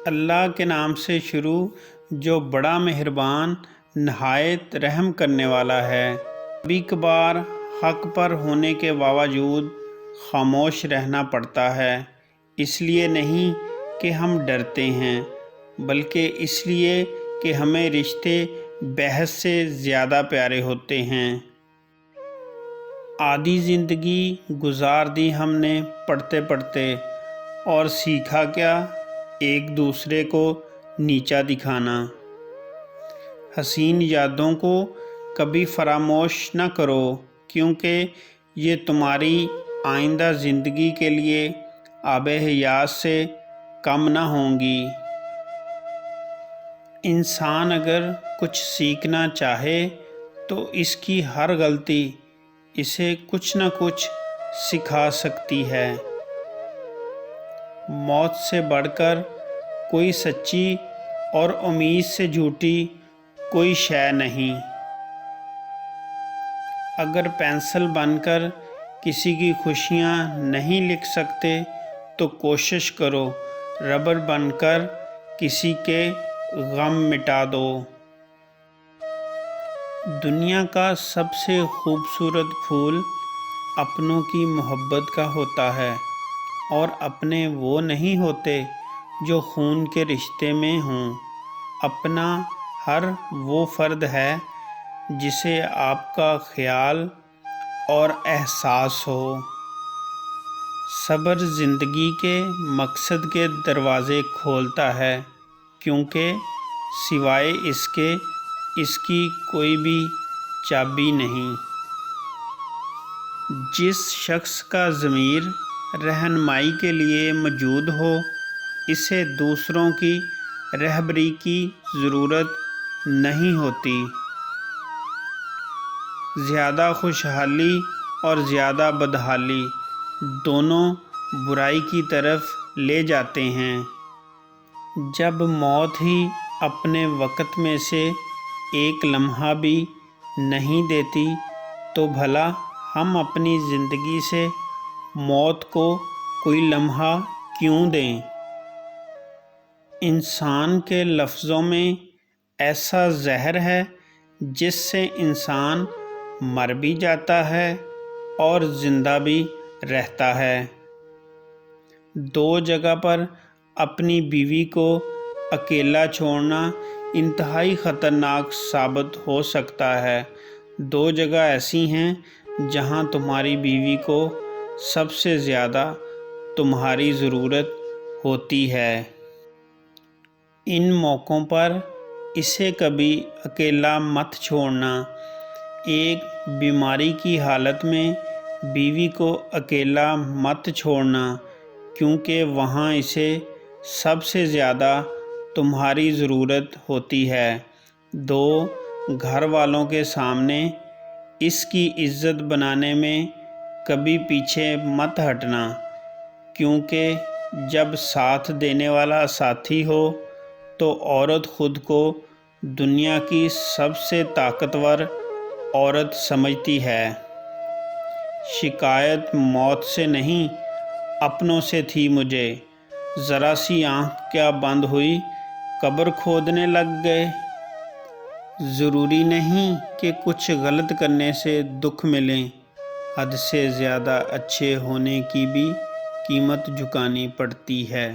اللہ کے نام سے شروع جو بڑا مہربان نہایت رحم کرنے والا ہے۔ کبھی کبھار حق پر ہونے کے باوجود خاموش رہنا پڑتا ہے، اس لیے نہیں کہ ہم ڈرتے ہیں بلکہ اس لیے کہ ہمیں رشتے بحث سے زیادہ پیارے ہوتے ہیں۔ آدھی زندگی گزار دی ہم نے پڑھتے پڑھتے، اور سیکھا کیا؟ ایک دوسرے کو نیچا دکھانا۔ حسین یادوں کو کبھی فراموش نہ کرو، کیونکہ یہ تمہاری آئندہ زندگی کے لیے آب حیات سے کم نہ ہوں گی۔ انسان اگر کچھ سیکھنا چاہے تو اس کی ہر غلطی اسے کچھ نہ کچھ سکھا سکتی ہے۔ موت سے بڑھ کر کوئی سچی اور امید سے جھوٹی کوئی شے نہیں۔ اگر پینسل بن کر کسی کی خوشیاں نہیں لکھ سکتے تو کوشش کرو ربڑ بن کر کسی کے غم مٹا دو۔ دنیا کا سب سے خوبصورت پھول اپنوں کی محبت کا ہوتا ہے، اور اپنے وہ نہیں ہوتے جو خون کے رشتے میں ہوں۔ اپنا ہر وہ فرد ہے جسے آپ کا خیال اور احساس ہو۔ صبر زندگی کے مقصد کے دروازے کھولتا ہے، کیونکہ سوائے اس کے اس کی کوئی بھی چابی نہیں۔ جس شخص کا ضمیر رہنمائی کے لیے موجود ہو، اسے دوسروں کی رہبری کی ضرورت نہیں ہوتی۔ زیادہ خوشحالی اور زیادہ بدحالی دونوں برائی کی طرف لے جاتے ہیں۔ جب موت ہی اپنے وقت میں سے ایک لمحہ بھی نہیں دیتی تو بھلا ہم اپنی زندگی سے موت کو کوئی لمحہ کیوں دیں؟ انسان کے لفظوں میں ایسا زہر ہے جس سے انسان مر بھی جاتا ہے اور زندہ بھی رہتا ہے۔ دو جگہ پر اپنی بیوی کو اکیلا چھوڑنا انتہائی خطرناک ثابت ہو سکتا ہے۔ دو جگہ ایسی ہیں جہاں تمہاری بیوی کو سب سے زیادہ تمہاری ضرورت ہوتی ہے۔ ان موقعوں پر اسے کبھی اکیلا مت چھوڑنا۔ ایک بیماری کی حالت میں بیوی کو اکیلا مت چھوڑنا، کیونکہ وہاں اسے سب سے زیادہ تمہاری ضرورت ہوتی ہے۔ دو گھر والوں کے سامنے اس کی عزت بنانے میں کبھی پیچھے مت ہٹنا، کیونکہ جب ساتھ دینے والا ساتھی ہو تو عورت خود کو دنیا کی سب سے طاقتور عورت سمجھتی ہے۔ شکایت موت سے نہیں اپنوں سے تھی مجھے، ذرا سی آنکھ کیا بند ہوئی قبر کھودنے لگ گئے۔ ضروری نہیں کہ کچھ غلط کرنے سے دکھ ملیں، حد سے زیادہ اچھے ہونے کی بھی قیمت چکانی پڑتی ہے۔